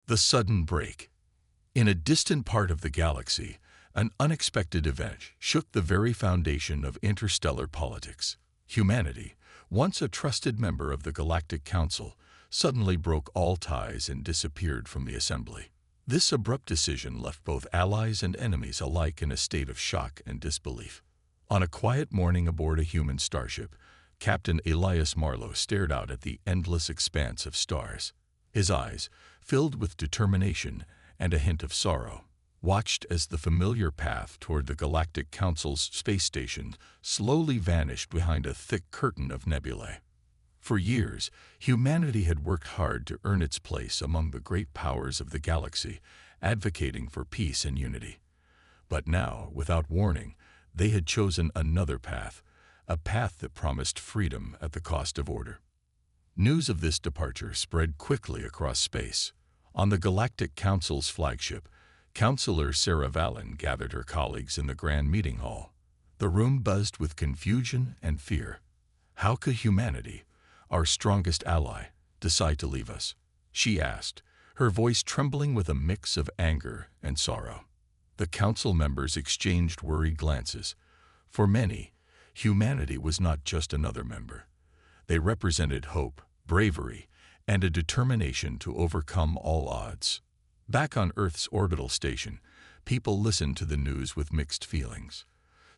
The sudden break. In a distant part of the galaxy, an unexpected event shook the very foundation of interstellar politics. Humanity, once a trusted member of the Galactic Council, suddenly broke all ties and disappeared from the assembly. This abrupt decision left both allies and enemies alike in a state of shock and disbelief. On a quiet morning aboard a human starship, Captain Elias Marlowe stared out at the endless expanse of stars. His eyes, filled with determination and a hint of sorrow, watched as the familiar path toward the Galactic Council's space station slowly vanished behind a thick curtain of nebulae. For years, humanity had worked hard to earn its place among the great powers of the galaxy, advocating for peace and unity. But now, without warning, they had chosen another path, a path that promised freedom at the cost of order. News of this departure spread quickly across space. On the Galactic Council's flagship, Counselor Sarah Vallon gathered her colleagues in the grand meeting hall. The room buzzed with confusion and fear. How could humanity, our strongest ally, decide to leave us? She asked, her voice trembling with a mix of anger and sorrow. The council members exchanged worried glances. For many, humanity was not just another member. They represented hope, bravery, and a determination to overcome all odds. Back on Earth's orbital station, people listened to the news with mixed feelings.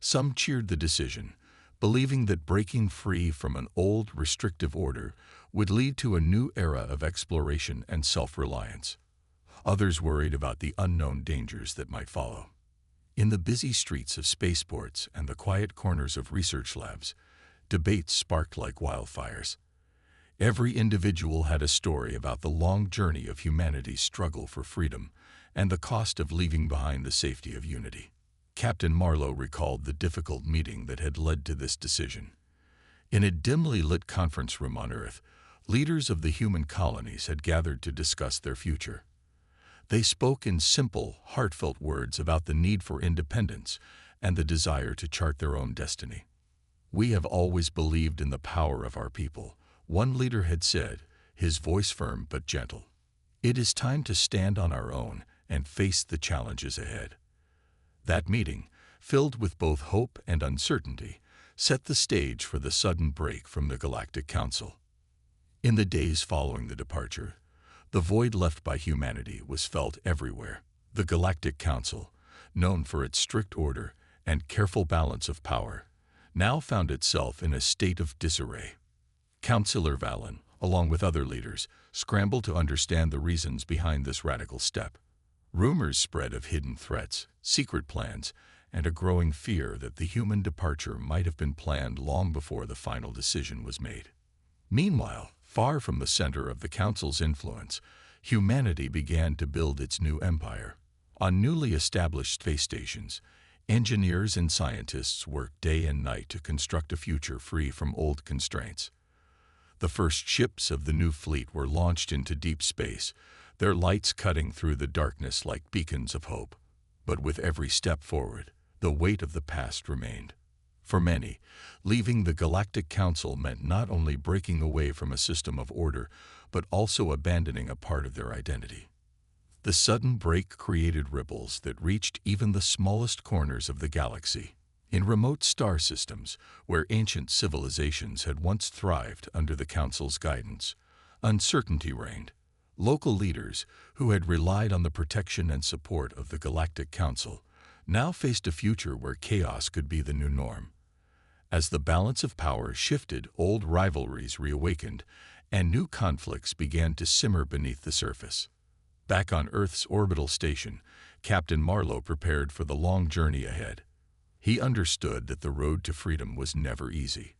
Some cheered the decision, believing that breaking free from an old, restrictive order would lead to a new era of exploration and self-reliance. Others worried about the unknown dangers that might follow. In the busy streets of spaceports and the quiet corners of research labs, debates sparked like wildfires. Every individual had a story about the long journey of humanity's struggle for freedom and the cost of leaving behind the safety of unity. Captain Marlowe recalled the difficult meeting that had led to this decision. In a dimly lit conference room on Earth, leaders of the human colonies had gathered to discuss their future. They spoke in simple, heartfelt words about the need for independence and the desire to chart their own destiny. "We have always believed in the power of our people," one leader had said, his voice firm but gentle. "It is time to stand on our own and face the challenges ahead." That meeting, filled with both hope and uncertainty, set the stage for the sudden break from the Galactic Council. In the days following the departure, the void left by humanity was felt everywhere. The Galactic Council, known for its strict order and careful balance of power, now found itself in a state of disarray. Counselor Vallon, along with other leaders, scrambled to understand the reasons behind this radical step. Rumors spread of hidden threats, secret plans, and a growing fear that the human departure might have been planned long before the final decision was made. Meanwhile, far from the center of the Council's influence, humanity began to build its new empire. On newly established space stations, engineers and scientists worked day and night to construct a future free from old constraints. The first ships of the new fleet were launched into deep space, their lights cutting through the darkness like beacons of hope. But with every step forward, the weight of the past remained. For many, leaving the Galactic Council meant not only breaking away from a system of order, but also abandoning a part of their identity. The sudden break created ripples that reached even the smallest corners of the galaxy. In remote star systems, where ancient civilizations had once thrived under the Council's guidance, uncertainty reigned. Local leaders, who had relied on the protection and support of the Galactic Council, now faced a future where chaos could be the new norm. As the balance of power shifted, old rivalries reawakened, and new conflicts began to simmer beneath the surface. Back on Earth's orbital station, Captain Marlowe prepared for the long journey ahead. He understood that the road to freedom was never easy.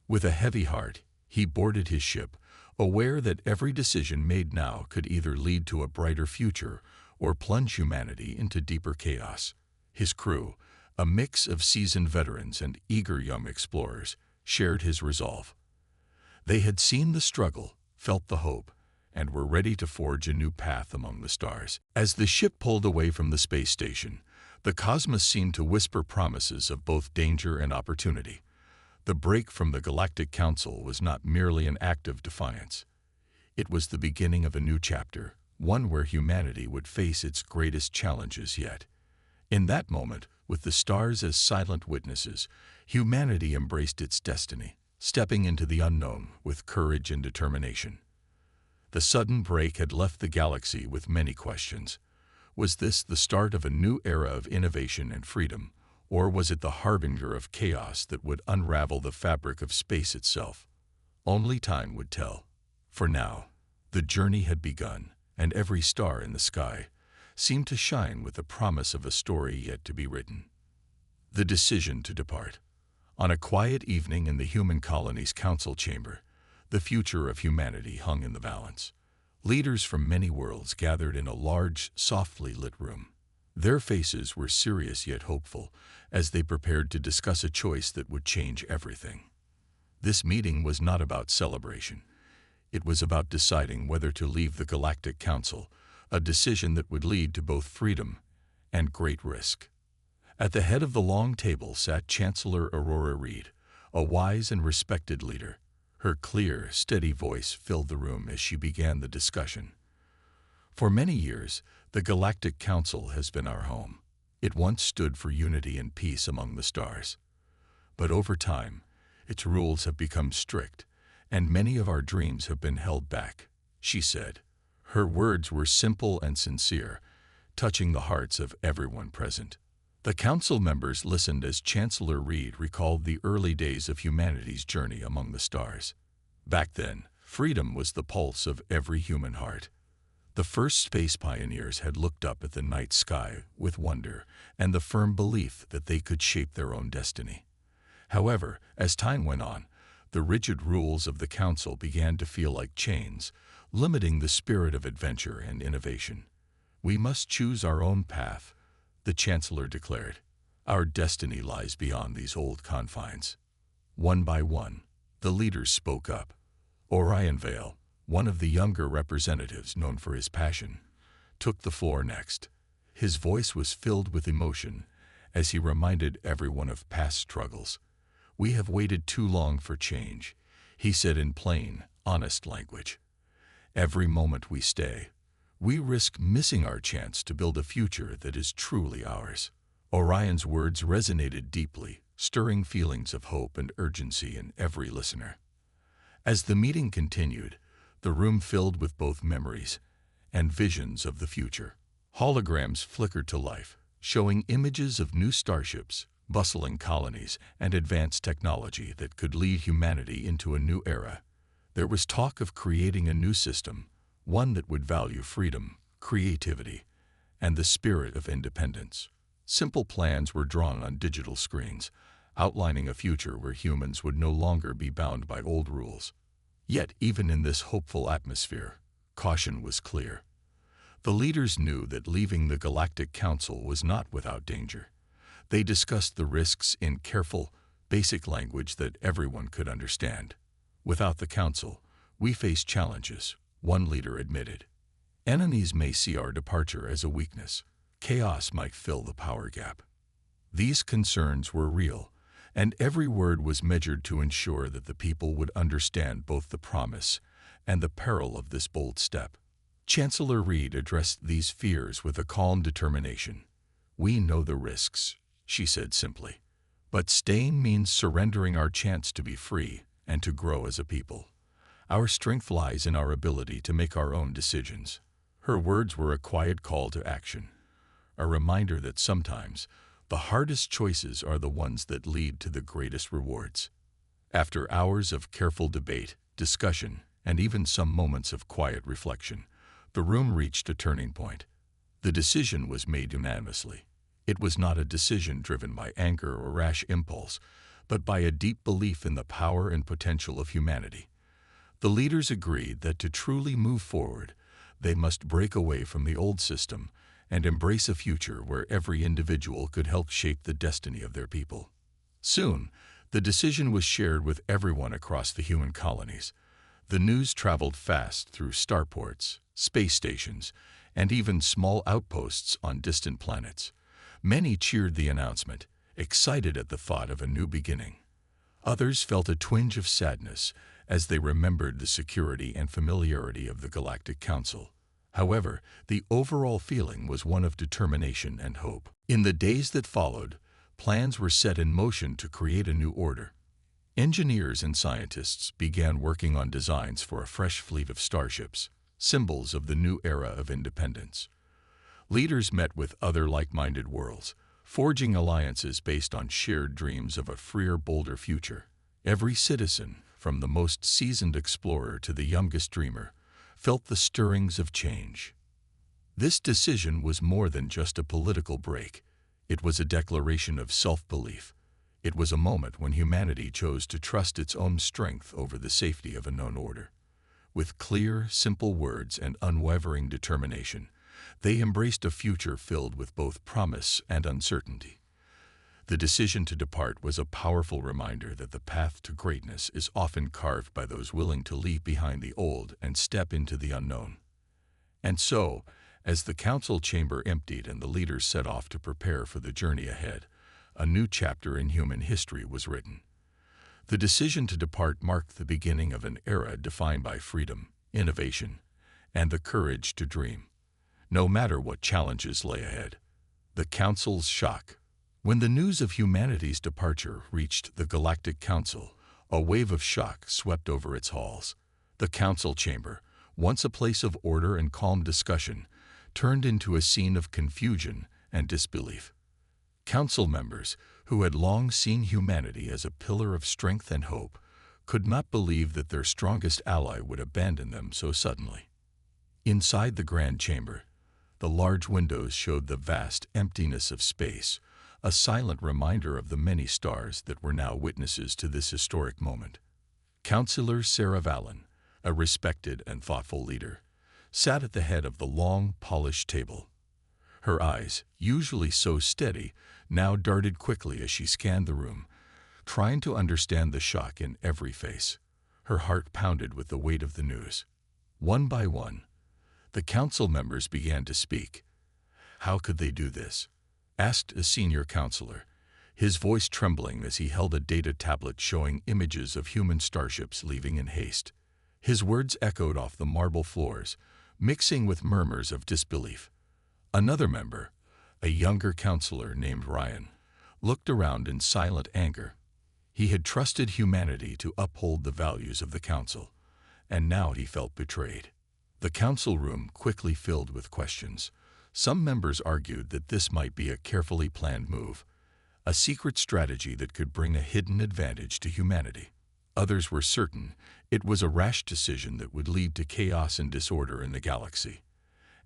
With a heavy heart, he boarded his ship, aware that every decision made now could either lead to a brighter future or plunge humanity into deeper chaos. His crew, a mix of seasoned veterans and eager young explorers, shared his resolve. They had seen the struggle, felt the hope, and were ready to forge a new path among the stars. As the ship pulled away from the space station, the cosmos seemed to whisper promises of both danger and opportunity. The break from the Galactic Council was not merely an act of defiance. It was the beginning of a new chapter, one where humanity would face its greatest challenges yet. In that moment, with the stars as silent witnesses, humanity embraced its destiny, stepping into the unknown with courage and determination. The sudden break had left the galaxy with many questions. Was this the start of a new era of innovation and freedom, or was it the harbinger of chaos that would unravel the fabric of space itself? Only time would tell. For now, the journey had begun, and every star in the sky seemed to shine with the promise of a story yet to be written. The decision to depart. On a quiet evening in the human colony's council chamber, the future of humanity hung in the balance. Leaders from many worlds gathered in a large, softly lit room. Their faces were serious yet hopeful as they prepared to discuss a choice that would change everything. This meeting was not about celebration. It was about deciding whether to leave the Galactic Council, a decision that would lead to both freedom and great risk. At the head of the long table sat Chancellor Aurora Reed, a wise and respected leader. Her clear, steady voice filled the room as she began the discussion. For many years, the Galactic Council has been our home. It once stood for unity and peace among the stars. But over time, its rules have become strict, and many of our dreams have been held back, she said. Her words were simple and sincere, touching the hearts of everyone present. The council members listened as Chancellor Reed recalled the early days of humanity's journey among the stars. Back then, freedom was the pulse of every human heart. The first space pioneers had looked up at the night sky with wonder and the firm belief that they could shape their own destiny. However, as time went on, the rigid rules of the council began to feel like chains, limiting the spirit of adventure and innovation. We must choose our own path, the Chancellor declared. Our destiny lies beyond these old confines. One by one, the leaders spoke up. Orion Vale, one of the younger representatives known for his passion, took the floor next. His voice was filled with emotion as he reminded everyone of past struggles. "We have waited too long for change," he said in plain, honest language. "Every moment we stay, we risk missing our chance to build a future that is truly ours." Orion's words resonated deeply, stirring feelings of hope and urgency in every listener. As the meeting continued, the room filled with both memories and visions of the future. Holograms flickered to life, showing images of new starships, bustling colonies, and advanced technology that could lead humanity into a new era. There was talk of creating a new system, one that would value freedom, creativity, and the spirit of independence. Simple plans were drawn on digital screens, outlining a future where humans would no longer be bound by old rules. Yet, even in this hopeful atmosphere, caution was clear. The leaders knew that leaving the Galactic Council was not without danger. They discussed the risks in careful, basic language that everyone could understand. "Without the Council, we face challenges," one leader admitted. "Enemies may see our departure as a weakness. Chaos might fill the power gap." These concerns were real, and every word was measured to ensure that the people would understand both the promise and the peril of this bold step. Chancellor Reed addressed these fears with a calm determination. "We know the risks," she said simply, "but staying means surrendering our chance to be free and to grow as a people. Our strength lies in our ability to make our own decisions." Her words were a quiet call to action, a reminder that sometimes the hardest choices are the ones that lead to the greatest rewards. After hours of careful debate, discussion, and even some moments of quiet reflection, the room reached a turning point. The decision was made unanimously. It was not a decision driven by anger or rash impulse, but by a deep belief in the power and potential of humanity. The leaders agreed that to truly move forward, they must break away from the old system and embrace a future where every individual could help shape the destiny of their people. Soon, the decision was shared with everyone across the human colonies. The news traveled fast through starports, space stations, and even small outposts on distant planets. Many cheered the announcement, excited at the thought of a new beginning. Others felt a twinge of sadness as they remembered the security and familiarity of the Galactic Council. However, the overall feeling was one of determination and hope. In the days that followed, plans were set in motion to create a new order. Engineers and scientists began working on designs for a fresh fleet of starships, symbols of the new era of independence. Leaders met with other like-minded worlds, forging alliances based on shared dreams of a freer, bolder future. Every citizen, from the most seasoned explorer to the youngest dreamer, felt the stirrings of change. This decision was more than just a political break. It was a declaration of self-belief. It was a moment when humanity chose to trust its own strength over the safety of a known order. With clear, simple words and unwavering determination, they embraced a future filled with both promise and uncertainty. The decision to depart was a powerful reminder that the path to greatness is often carved by those willing to leave behind the old and step into the unknown. And so, as the council chamber emptied and the leaders set off to prepare for the journey ahead, a new chapter in human history was written. The decision to depart marked the beginning of an era defined by freedom, innovation, and the courage to dream, no matter what challenges lay ahead. The Council's shock. When the news of humanity's departure reached the Galactic Council, a wave of shock swept over its halls. The council chamber, once a place of order and calm discussion, turned into a scene of confusion and disbelief. Council members, who had long seen humanity as a pillar of strength and hope, could not believe that their strongest ally would abandon them so suddenly. Inside the grand chamber, the large windows showed the vast emptiness of space, a silent reminder of the many stars that were now witnesses to this historic moment. Councillor Sarah Vallon, a respected and thoughtful leader, sat at the head of the long, polished table. Her eyes, usually so steady, now darted quickly as she scanned the room, trying to understand the shock in every face. Her heart pounded with the weight of the news. One by one, the council members began to speak. "How could they do this?" asked a senior councillor, his voice trembling as he held a data tablet showing images of human starships leaving in haste. His words echoed off the marble floors, mixing with murmurs of disbelief. Another member, a younger councillor named Ryan, looked around in silent anger. He had trusted humanity to uphold the values of the council, and now he felt betrayed. The council room quickly filled with questions. Some members argued that this might be a carefully planned move, a secret strategy that could bring a hidden advantage to humanity. Others were certain it was a rash decision that would lead to chaos and disorder in the galaxy.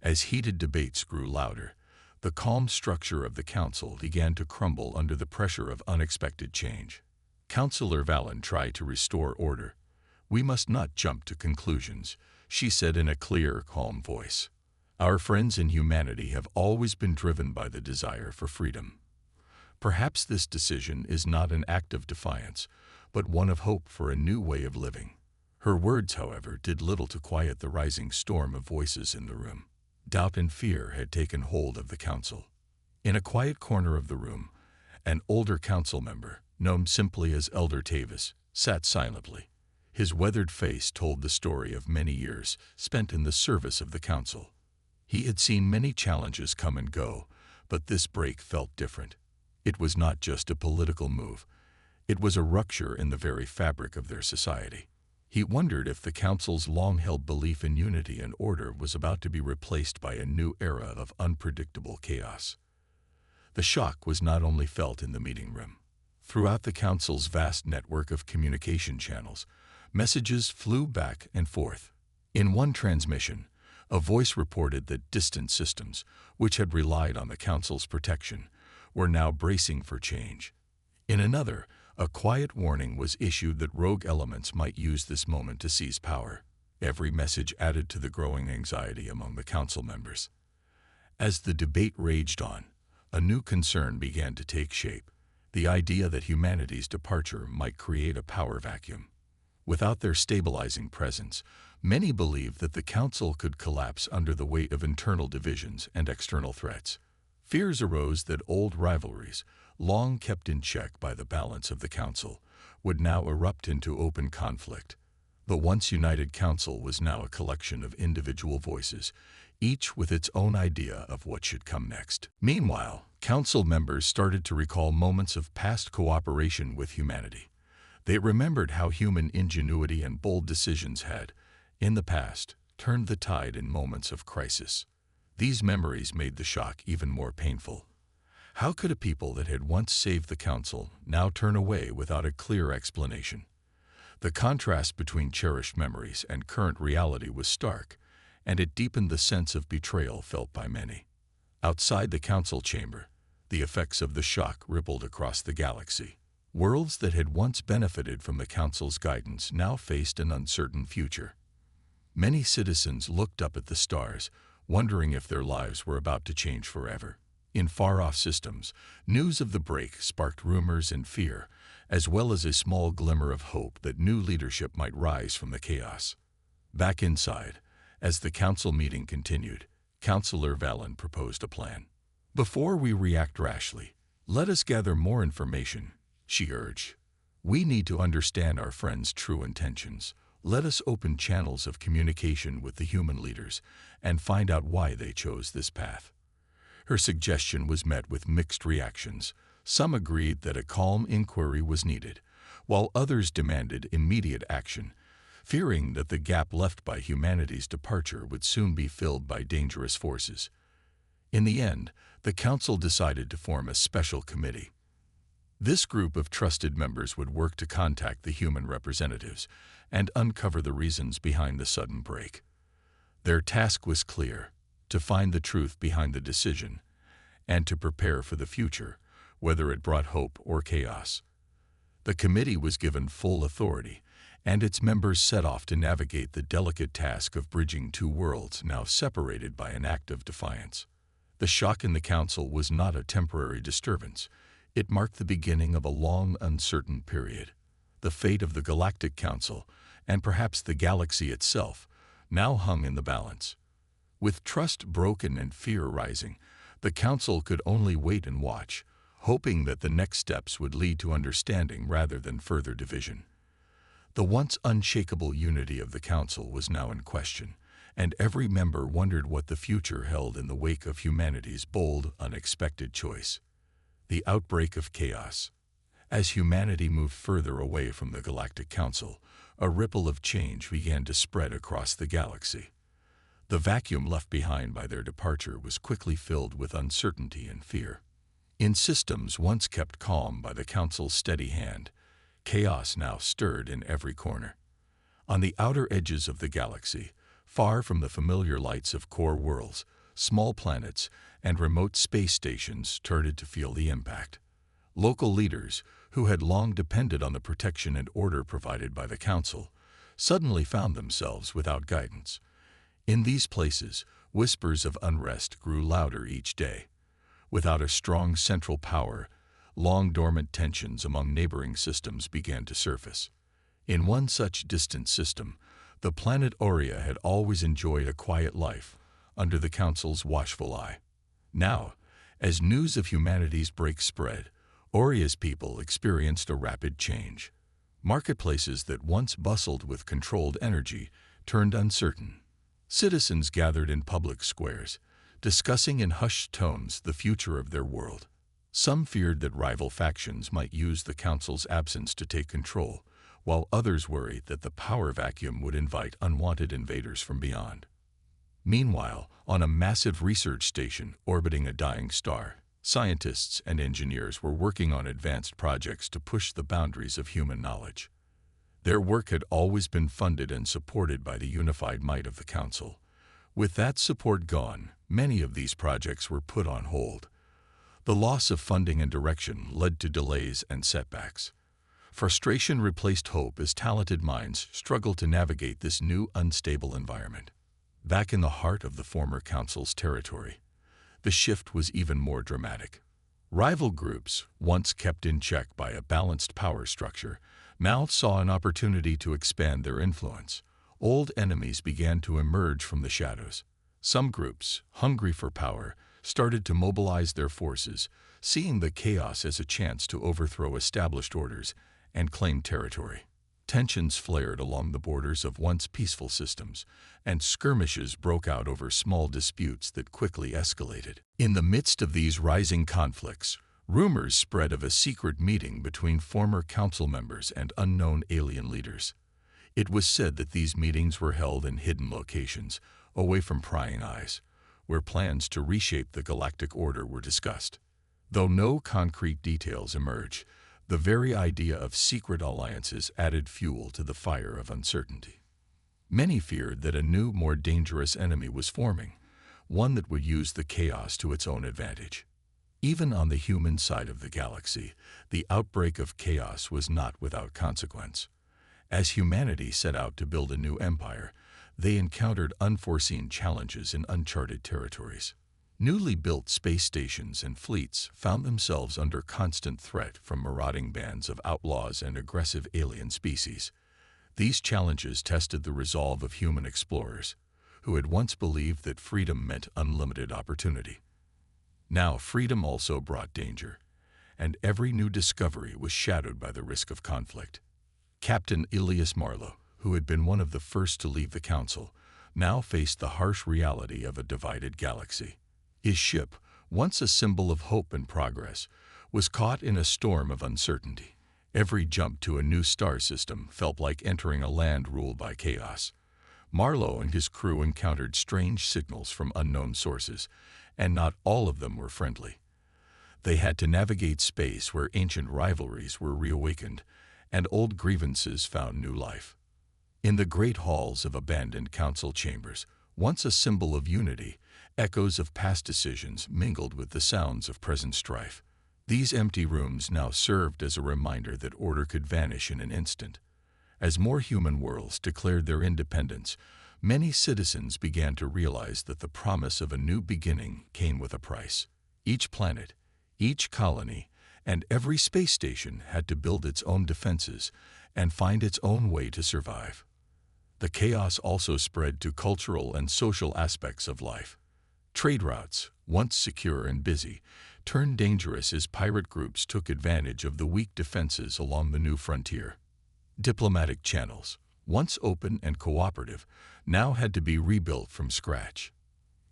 As heated debates grew louder, the calm structure of the council began to crumble under the pressure of unexpected change. Councillor Vallon tried to restore order. "We must not jump to conclusions," she said in a clear, calm voice. "Our friends in humanity have always been driven by the desire for freedom. Perhaps this decision is not an act of defiance, but one of hope for a new way of living." Her words, however, did little to quiet the rising storm of voices in the room. Doubt and fear had taken hold of the council. In a quiet corner of the room, an older council member, known simply as Elder Tavis, sat silently. His weathered face told the story of many years spent in the service of the council. He had seen many challenges come and go, but this break felt different. It was not just a political move. It was a rupture in the very fabric of their society. He wondered if the council's long-held belief in unity and order was about to be replaced by a new era of unpredictable chaos. The shock was not only felt in the meeting room. Throughout the council's vast network of communication channels, messages flew back and forth. In one transmission, a voice reported that distant systems, which had relied on the council's protection, were now bracing for change. In another, a quiet warning was issued that rogue elements might use this moment to seize power. Every message added to the growing anxiety among the council members. As the debate raged on, a new concern began to take shape: the idea that humanity's departure might create a power vacuum. Without their stabilizing presence, many believed that the council could collapse under the weight of internal divisions and external threats. Fears arose that old rivalries, long kept in check by the balance of the council, would now erupt into open conflict. The once united council was now a collection of individual voices, each with its own idea of what should come next. Meanwhile, council members started to recall moments of past cooperation with humanity. They remembered how human ingenuity and bold decisions had, in the past, turned the tide in moments of crisis. These memories made the shock even more painful. How could a people that had once saved the council now turn away without a clear explanation? The contrast between cherished memories and current reality was stark, and it deepened the sense of betrayal felt by many. Outside the council chamber, the effects of the shock rippled across the galaxy. Worlds that had once benefited from the council's guidance now faced an uncertain future. Many citizens looked up at the stars, wondering if their lives were about to change forever. In far-off systems, news of the break sparked rumors and fear, as well as a small glimmer of hope that new leadership might rise from the chaos. Back inside, as the council meeting continued, Councillor Valen proposed a plan. "Before we react rashly, let us gather more information," she urged. "We need to understand our friends' true intentions. Let us open channels of communication with the human leaders and find out why they chose this path." Her suggestion was met with mixed reactions. Some agreed that a calm inquiry was needed, while others demanded immediate action, fearing that the gap left by humanity's departure would soon be filled by dangerous forces. In the end, the council decided to form a special committee. This group of trusted members would work to contact the human representatives and uncover the reasons behind the sudden break. Their task was clear: to find the truth behind the decision, and to prepare for the future, whether it brought hope or chaos. The committee was given full authority, and its members set off to navigate the delicate task of bridging two worlds now separated by an act of defiance. The shock in the council was not a temporary disturbance. It marked the beginning of a long, uncertain period. The fate of the Galactic Council, and perhaps the galaxy itself, now hung in the balance. With trust broken and fear rising, the council could only wait and watch, hoping that the next steps would lead to understanding rather than further division. The once unshakable unity of the council was now in question, and every member wondered what the future held in the wake of humanity's bold, unexpected choice. The outbreak of chaos. As humanity moved further away from the Galactic Council, a ripple of change began to spread across the galaxy. The vacuum left behind by their departure was quickly filled with uncertainty and fear. In systems once kept calm by the Council's steady hand, chaos now stirred in every corner. On the outer edges of the galaxy, far from the familiar lights of core worlds, small planets and remote space stations started to feel the impact. Local leaders, who had long depended on the protection and order provided by the Council, suddenly found themselves without guidance. In these places, whispers of unrest grew louder each day. Without a strong central power, long-dormant tensions among neighboring systems began to surface. In one such distant system, the planet Aurea had always enjoyed a quiet life under the Council's watchful eye. Now, as news of humanity's break spread, Aurea's people experienced a rapid change. Marketplaces that once bustled with controlled energy turned uncertain. Citizens gathered in public squares, discussing in hushed tones the future of their world. Some feared that rival factions might use the Council's absence to take control, while others worried that the power vacuum would invite unwanted invaders from beyond. Meanwhile, on a massive research station orbiting a dying star, scientists and engineers were working on advanced projects to push the boundaries of human knowledge. Their work had always been funded and supported by the unified might of the Council. With that support gone, many of these projects were put on hold. The loss of funding and direction led to delays and setbacks. Frustration replaced hope as talented minds struggled to navigate this new, unstable environment. Back in the heart of the former Council's territory, the shift was even more dramatic. Rival groups, once kept in check by a balanced power structure, now saw an opportunity to expand their influence. Old enemies began to emerge from the shadows. Some groups, hungry for power, started to mobilize their forces, seeing the chaos as a chance to overthrow established orders and claim territory. Tensions flared along the borders of once peaceful systems, and skirmishes broke out over small disputes that quickly escalated. In the midst of these rising conflicts, rumors spread of a secret meeting between former council members and unknown alien leaders. It was said that these meetings were held in hidden locations, away from prying eyes, where plans to reshape the galactic order were discussed. Though no concrete details emerged, the very idea of secret alliances added fuel to the fire of uncertainty. Many feared that a new, more dangerous enemy was forming, one that would use the chaos to its own advantage. Even on the human side of the galaxy, the outbreak of chaos was not without consequence. As humanity set out to build a new empire, they encountered unforeseen challenges in uncharted territories. Newly built space stations and fleets found themselves under constant threat from marauding bands of outlaws and aggressive alien species. These challenges tested the resolve of human explorers, who had once believed that freedom meant unlimited opportunity. Now freedom also brought danger, and every new discovery was shadowed by the risk of conflict. Captain Ilias Marlowe, who had been one of the first to leave the Council, now faced the harsh reality of a divided galaxy. His ship, once a symbol of hope and progress, was caught in a storm of uncertainty. Every jump to a new star system felt like entering a land ruled by chaos. Marlowe and his crew encountered strange signals from unknown sources, and not all of them were friendly. They had to navigate space where ancient rivalries were reawakened, and old grievances found new life. In the great halls of abandoned council chambers, once a symbol of unity, echoes of past decisions mingled with the sounds of present strife. These empty rooms now served as a reminder that order could vanish in an instant. As more human worlds declared their independence, many citizens began to realize that the promise of a new beginning came with a price. Each planet, each colony, and every space station had to build its own defenses and find its own way to survive. The chaos also spread to cultural and social aspects of life. Trade routes, once secure and busy, turned dangerous as pirate groups took advantage of the weak defenses along the new frontier. Diplomatic channels, once open and cooperative, now had to be rebuilt from scratch.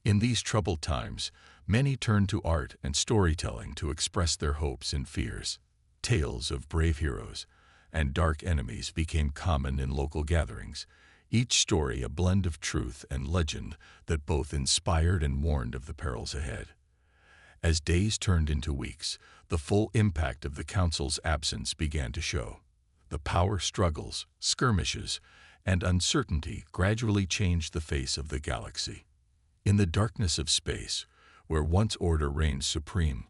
In these troubled times, many turned to art and storytelling to express their hopes and fears. Tales of brave heroes and dark enemies became common in local gatherings, each story a blend of truth and legend that both inspired and warned of the perils ahead. As days turned into weeks, the full impact of the Council's absence began to show. The power struggles, skirmishes, and uncertainty gradually changed the face of the galaxy. In the darkness of space, where once order reigned supreme,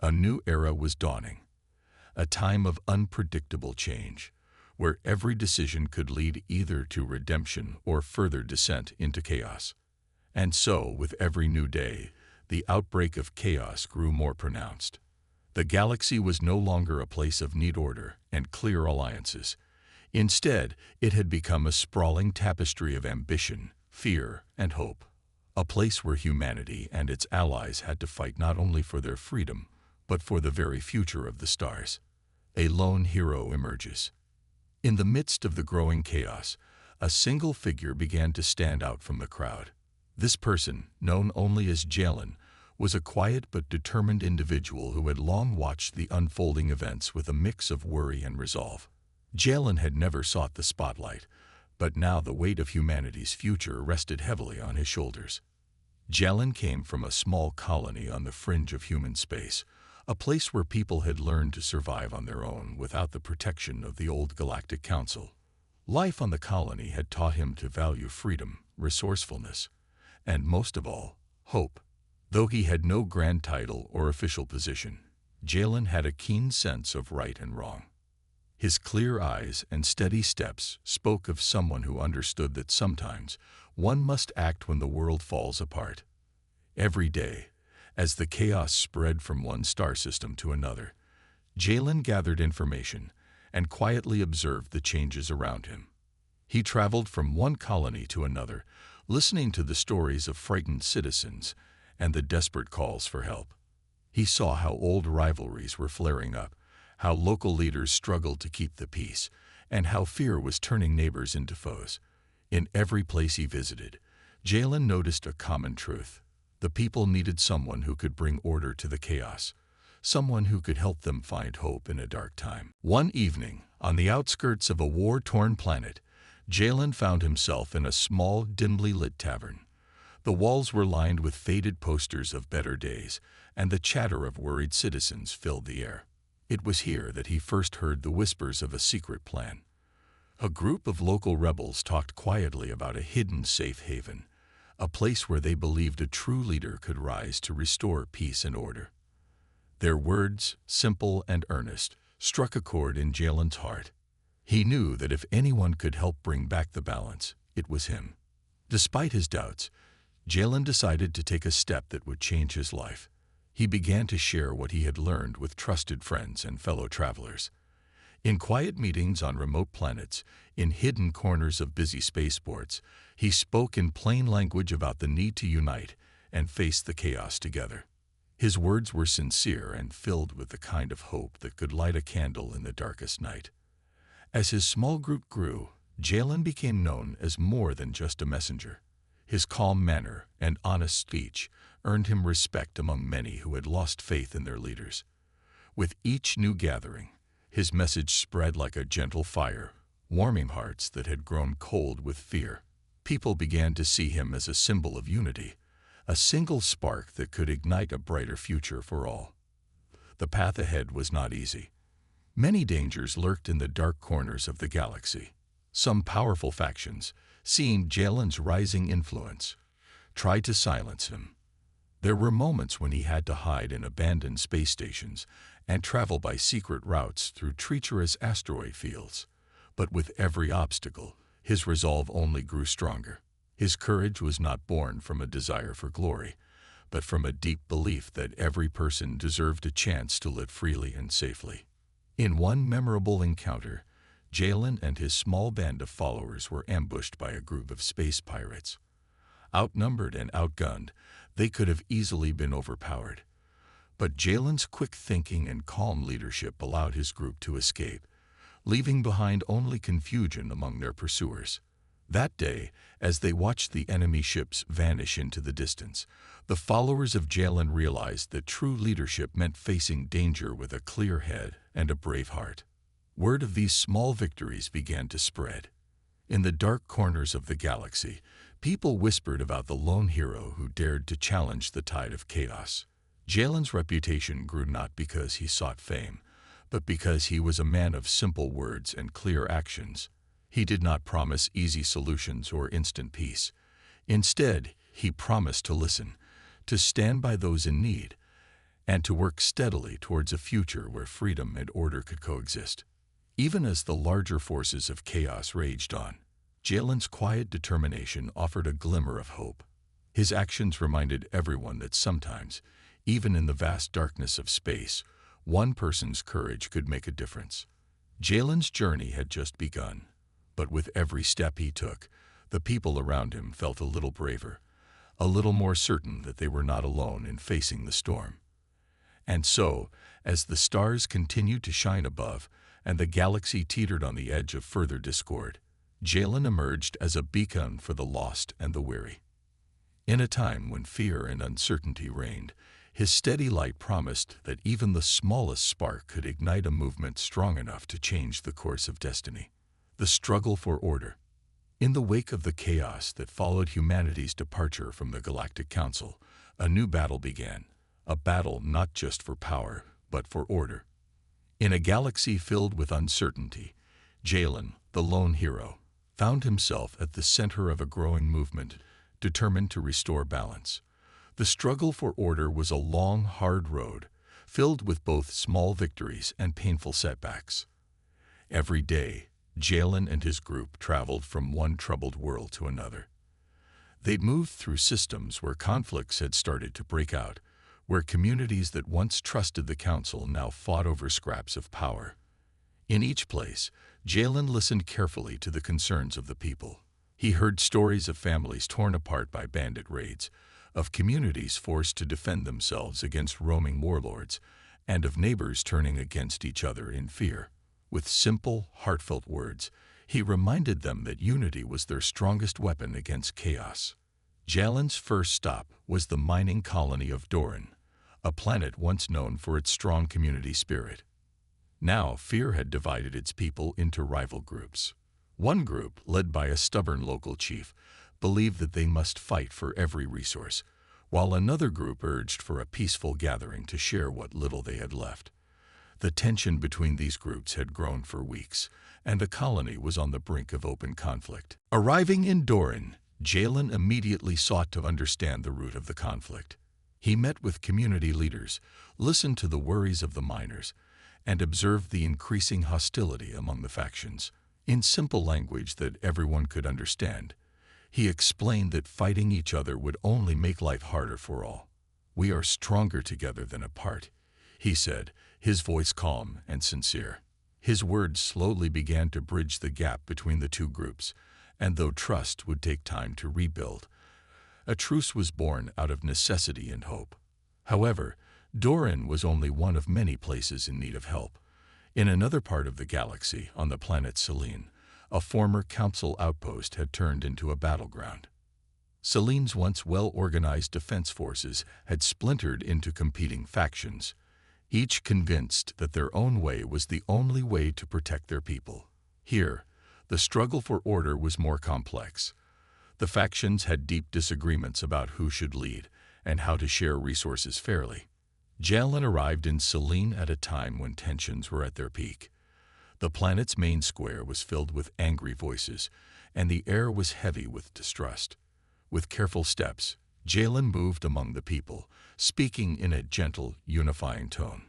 a new era was dawning. A time of unpredictable change, where every decision could lead either to redemption or further descent into chaos. And so, with every new day, the outbreak of chaos grew more pronounced. The galaxy was no longer a place of neat order and clear alliances. Instead, it had become a sprawling tapestry of ambition, fear, and hope. A place where humanity and its allies had to fight not only for their freedom, but for the very future of the stars. A lone hero emerges. In the midst of the growing chaos, a single figure began to stand out from the crowd. This person, known only as Jalen, was a quiet but determined individual who had long watched the unfolding events with a mix of worry and resolve. Jalen had never sought the spotlight, but now the weight of humanity's future rested heavily on his shoulders. Jalen came from a small colony on the fringe of human space, a place where people had learned to survive on their own without the protection of the old Galactic Council. Life on the colony had taught him to value freedom, resourcefulness, and most of all, hope. Though he had no grand title or official position, Jalen had a keen sense of right and wrong. His clear eyes and steady steps spoke of someone who understood that sometimes one must act when the world falls apart. Every day, as the chaos spread from one star system to another, Jalen gathered information and quietly observed the changes around him. He traveled from one colony to another, listening to the stories of frightened citizens and the desperate calls for help. He saw how old rivalries were flaring up, how local leaders struggled to keep the peace, and how fear was turning neighbors into foes. In every place he visited, Jalen noticed a common truth. The people needed someone who could bring order to the chaos, someone who could help them find hope in a dark time. One evening, on the outskirts of a war-torn planet, Jalen found himself in a small, dimly lit tavern. The walls were lined with faded posters of better days, and the chatter of worried citizens filled the air. It was here that he first heard the whispers of a secret plan. A group of local rebels talked quietly about a hidden safe haven, a place where they believed a true leader could rise to restore peace and order. Their words, simple and earnest, struck a chord in Jalen's heart. He knew that if anyone could help bring back the balance, it was him. Despite his doubts, Jalen decided to take a step that would change his life. He began to share what he had learned with trusted friends and fellow travelers. In quiet meetings on remote planets, in hidden corners of busy spaceports, he spoke in plain language about the need to unite and face the chaos together. His words were sincere and filled with the kind of hope that could light a candle in the darkest night. As his small group grew, Jalen became known as more than just a messenger. His calm manner and honest speech earned him respect among many who had lost faith in their leaders. With each new gathering, his message spread like a gentle fire, warming hearts that had grown cold with fear. People began to see him as a symbol of unity, a single spark that could ignite a brighter future for all. The path ahead was not easy. Many dangers lurked in the dark corners of the galaxy. Some powerful factions, seeing Jalen's rising influence, tried to silence him. There were moments when he had to hide in abandoned space stations and travel by secret routes through treacherous asteroid fields. But with every obstacle, his resolve only grew stronger. His courage was not born from a desire for glory, but from a deep belief that every person deserved a chance to live freely and safely. In one memorable encounter, Jalen and his small band of followers were ambushed by a group of space pirates. Outnumbered and outgunned, they could have easily been overpowered. But Jalen's quick thinking and calm leadership allowed his group to escape, leaving behind only confusion among their pursuers. That day, as they watched the enemy ships vanish into the distance, the followers of Jalen realized that true leadership meant facing danger with a clear head and a brave heart. Word of these small victories began to spread. In the dark corners of the galaxy, people whispered about the lone hero who dared to challenge the tide of chaos. Jalen's reputation grew not because he sought fame, but because he was a man of simple words and clear actions. He did not promise easy solutions or instant peace. Instead, he promised to listen, to stand by those in need, and to work steadily towards a future where freedom and order could coexist. Even as the larger forces of chaos raged on, Jalen's quiet determination offered a glimmer of hope. His actions reminded everyone that sometimes, even in the vast darkness of space, one person's courage could make a difference. Jalen's journey had just begun, but with every step he took, the people around him felt a little braver, a little more certain that they were not alone in facing the storm. And so, as the stars continued to shine above, and the galaxy teetered on the edge of further discord, Jalen emerged as a beacon for the lost and the weary. In a time when fear and uncertainty reigned, his steady light promised that even the smallest spark could ignite a movement strong enough to change the course of destiny. The struggle for order. In the wake of the chaos that followed humanity's departure from the Galactic Council, a new battle began, a battle not just for power, but for order. In a galaxy filled with uncertainty, Jalen, the lone hero, found himself at the center of a growing movement, determined to restore balance. The struggle for order was a long, hard road, filled with both small victories and painful setbacks. Every day, Jalen and his group traveled from one troubled world to another. They'd moved through systems where conflicts had started to break out, where communities that once trusted the council now fought over scraps of power. In each place, Jalen listened carefully to the concerns of the people. He heard stories of families torn apart by bandit raids, of communities forced to defend themselves against roaming warlords, and of neighbors turning against each other in fear. With simple, heartfelt words, he reminded them that unity was their strongest weapon against chaos. Jalen's first stop was the mining colony of Doran, a planet once known for its strong community spirit. Now, fear had divided its people into rival groups. One group, led by a stubborn local chief, believed that they must fight for every resource, while another group urged for a peaceful gathering to share what little they had left. The tension between these groups had grown for weeks, and the colony was on the brink of open conflict. Arriving in Doran, Jalen immediately sought to understand the root of the conflict. He met with community leaders, listened to the worries of the miners, and observed the increasing hostility among the factions. In simple language that everyone could understand, he explained that fighting each other would only make life harder for all. "We are stronger together than apart," he said, his voice calm and sincere. His words slowly began to bridge the gap between the two groups, and though trust would take time to rebuild, a truce was born out of necessity and hope. However, Doran was only one of many places in need of help. In another part of the galaxy, on the planet Selene, a former council outpost had turned into a battleground. Selene's once well-organized defense forces had splintered into competing factions, each convinced that their own way was the only way to protect their people. Here, the struggle for order was more complex. The factions had deep disagreements about who should lead and how to share resources fairly. Jalen arrived in Selene at a time when tensions were at their peak. The planet's main square was filled with angry voices, and the air was heavy with distrust. With careful steps, Jalen moved among the people, speaking in a gentle, unifying tone.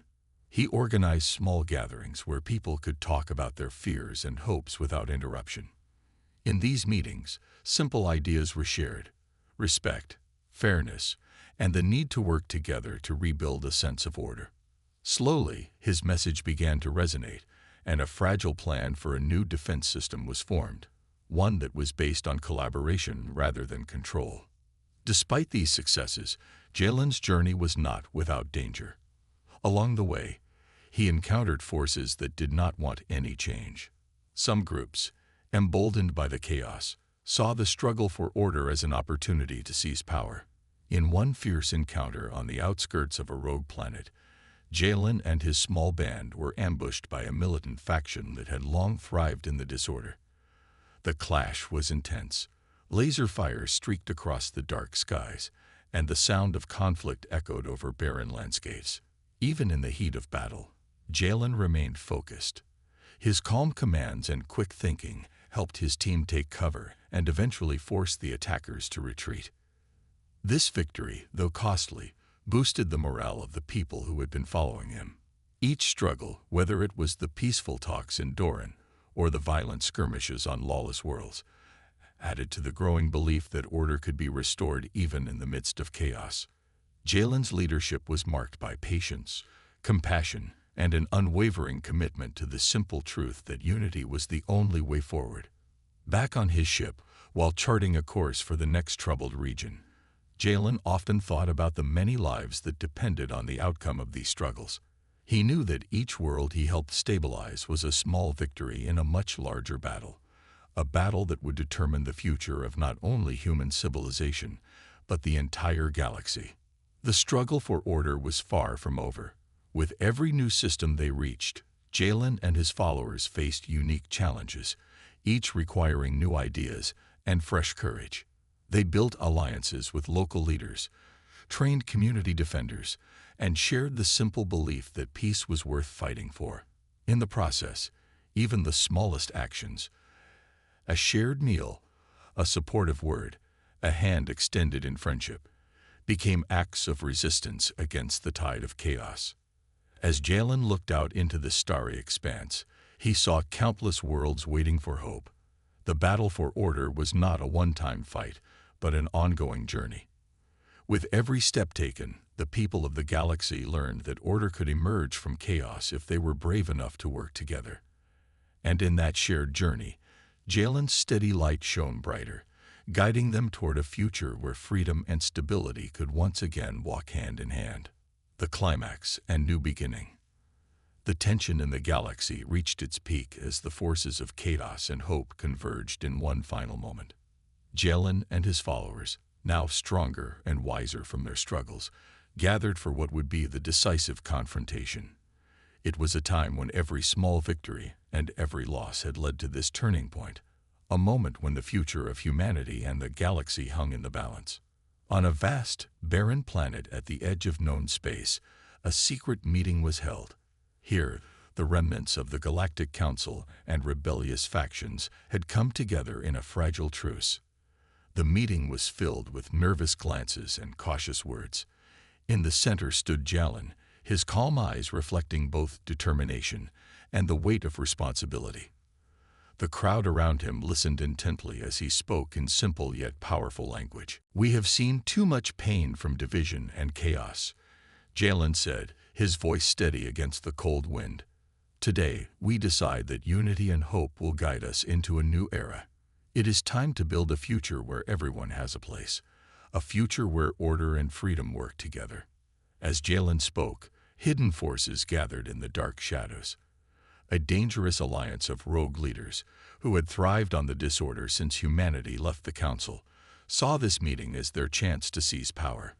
He organized small gatherings where people could talk about their fears and hopes without interruption. In these meetings, simple ideas were shared: respect, fairness, and the need to work together to rebuild a sense of order. Slowly, his message began to resonate, and a fragile plan for a new defense system was formed, one that was based on collaboration rather than control. Despite these successes, Jalen's journey was not without danger. Along the way, he encountered forces that did not want any change. Some groups, emboldened by the chaos, saw the struggle for order as an opportunity to seize power. In one fierce encounter on the outskirts of a rogue planet, Jalen and his small band were ambushed by a militant faction that had long thrived in the disorder. The clash was intense. Laser fire streaked across the dark skies, and the sound of conflict echoed over barren landscapes. Even in the heat of battle, Jalen remained focused. His calm commands and quick thinking helped his team take cover and eventually forced the attackers to retreat. This victory, though costly, boosted the morale of the people who had been following him. Each struggle, whether it was the peaceful talks in Doran or the violent skirmishes on lawless worlds, added to the growing belief that order could be restored even in the midst of chaos. Jalen's leadership was marked by patience, compassion, and an unwavering commitment to the simple truth that unity was the only way forward. Back on his ship, while charting a course for the next troubled region, Jalen often thought about the many lives that depended on the outcome of these struggles. He knew that each world he helped stabilize was a small victory in a much larger battle, a battle that would determine the future of not only human civilization, but the entire galaxy. The struggle for order was far from over. With every new system they reached, Jalen and his followers faced unique challenges, each requiring new ideas and fresh courage. They built alliances with local leaders, trained community defenders, and shared the simple belief that peace was worth fighting for. In the process, even the smallest actions, a shared meal, a supportive word, a hand extended in friendship, became acts of resistance against the tide of chaos. As Jalen looked out into the starry expanse, he saw countless worlds waiting for hope. The battle for order was not a one-time fight, but an ongoing journey. With every step taken, the people of the galaxy learned that order could emerge from chaos if they were brave enough to work together. And in that shared journey, Jalen's steady light shone brighter, guiding them toward a future where freedom and stability could once again walk hand in hand. The climax and new beginning. The tension in the galaxy reached its peak as the forces of chaos and hope converged in one final moment. Jalen and his followers, now stronger and wiser from their struggles, gathered for what would be the decisive confrontation. It was a time when every small victory and every loss had led to this turning point, a moment when the future of humanity and the galaxy hung in the balance. On a vast, barren planet at the edge of known space, a secret meeting was held. Here, the remnants of the Galactic Council and rebellious factions had come together in a fragile truce. The meeting was filled with nervous glances and cautious words. In the center stood Jalen, his calm eyes reflecting both determination and the weight of responsibility. The crowd around him listened intently as he spoke in simple yet powerful language. "We have seen too much pain from division and chaos," Jalen said, his voice steady against the cold wind. "Today, we decide that unity and hope will guide us into a new era. It is time to build a future where everyone has a place, a future where order and freedom work together." As Jalen spoke, hidden forces gathered in the dark shadows. A dangerous alliance of rogue leaders, who had thrived on the disorder since humanity left the Council, saw this meeting as their chance to seize power.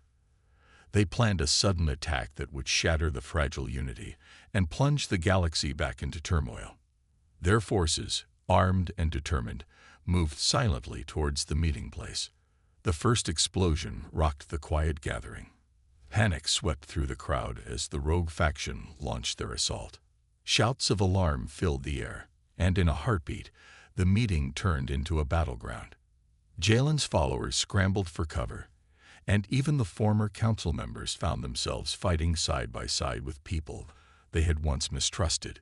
They planned a sudden attack that would shatter the fragile unity and plunge the galaxy back into turmoil. Their forces, armed and determined, moved silently towards the meeting place. The first explosion rocked the quiet gathering. Panic swept through the crowd as the rogue faction launched their assault. Shouts of alarm filled the air, and in a heartbeat, the meeting turned into a battleground. Jalen's followers scrambled for cover, and even the former council members found themselves fighting side by side with people they had once mistrusted.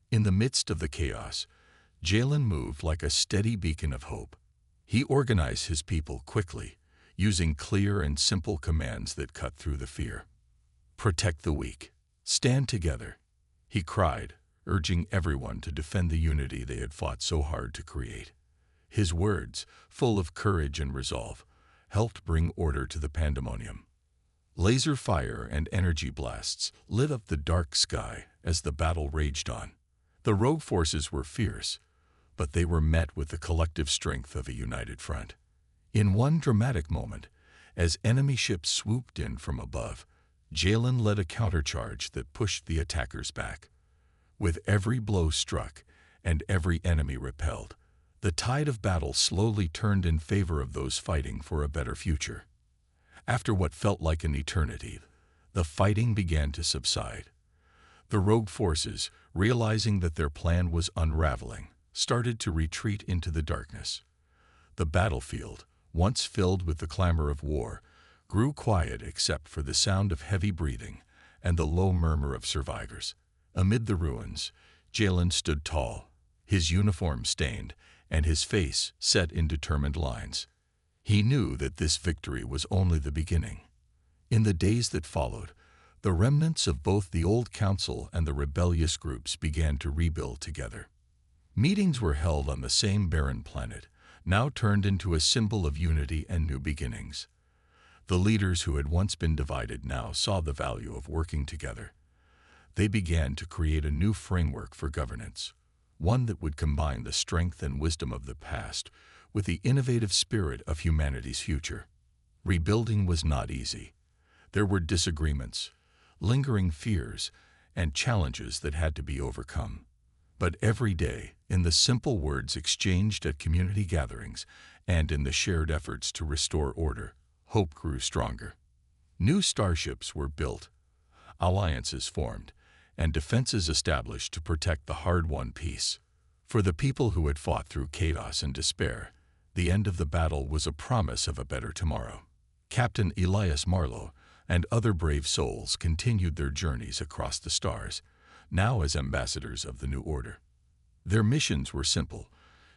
In the midst of the chaos, Jalen moved like a steady beacon of hope. He organized his people quickly, using clear and simple commands that cut through the fear. "Protect the weak. Stand together," he cried, urging everyone to defend the unity they had fought so hard to create. His words, full of courage and resolve, helped bring order to the pandemonium. Laser fire and energy blasts lit up the dark sky as the battle raged on. The rogue forces were fierce, but they were met with the collective strength of a united front. In one dramatic moment, as enemy ships swooped in from above, Jalen led a countercharge that pushed the attackers back. With every blow struck and every enemy repelled, the tide of battle slowly turned in favor of those fighting for a better future. After what felt like an eternity, the fighting began to subside. The rogue forces, realizing that their plan was unraveling, started to retreat into the darkness. The battlefield, once filled with the clamor of war, grew quiet except for the sound of heavy breathing and the low murmur of survivors. Amid the ruins, Jalen stood tall, his uniform stained and his face set in determined lines. He knew that this victory was only the beginning. In the days that followed, the remnants of both the old council and the rebellious groups began to rebuild together. Meetings were held on the same barren planet, now turned into a symbol of unity and new beginnings. The leaders who had once been divided now saw the value of working together. They began to create a new framework for governance, one that would combine the strength and wisdom of the past with the innovative spirit of humanity's future. Rebuilding was not easy. There were disagreements, lingering fears, and challenges that had to be overcome. But every day, in the simple words exchanged at community gatherings and in the shared efforts to restore order, hope grew stronger. New starships were built, alliances formed, and defenses established to protect the hard-won peace. For the people who had fought through chaos and despair, the end of the battle was a promise of a better tomorrow. Captain Elias Marlowe and other brave souls continued their journeys across the stars, now as ambassadors of the new order. Their missions were simple: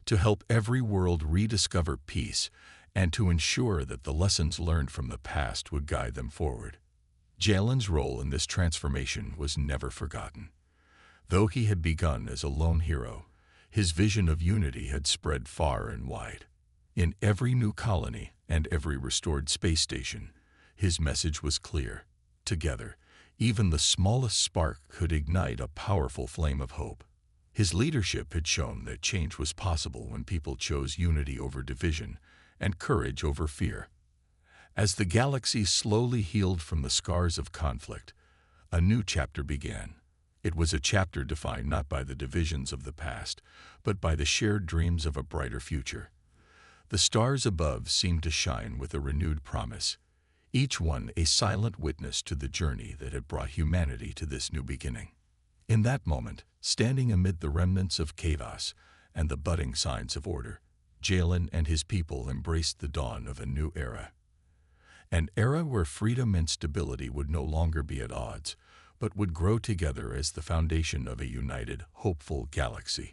to help every world rediscover peace and to ensure that the lessons learned from the past would guide them forward. Jalen's role in this transformation was never forgotten. Though he had begun as a lone hero, his vision of unity had spread far and wide. In every new colony and every restored space station, his message was clear: together, Even the smallest spark could ignite a powerful flame of hope. His leadership had shown that change was possible when people chose unity over division and courage over fear. As the galaxy slowly healed from the scars of conflict, a new chapter began. It was a chapter defined not by the divisions of the past, but by the shared dreams of a brighter future. The stars above seemed to shine with a renewed promise, each one a silent witness to the journey that had brought humanity to this new beginning. In that moment, standing amid the remnants of chaos and the budding signs of order, Jalen and his people embraced the dawn of a new era. An era where freedom and stability would no longer be at odds, but would grow together as the foundation of a united, hopeful galaxy.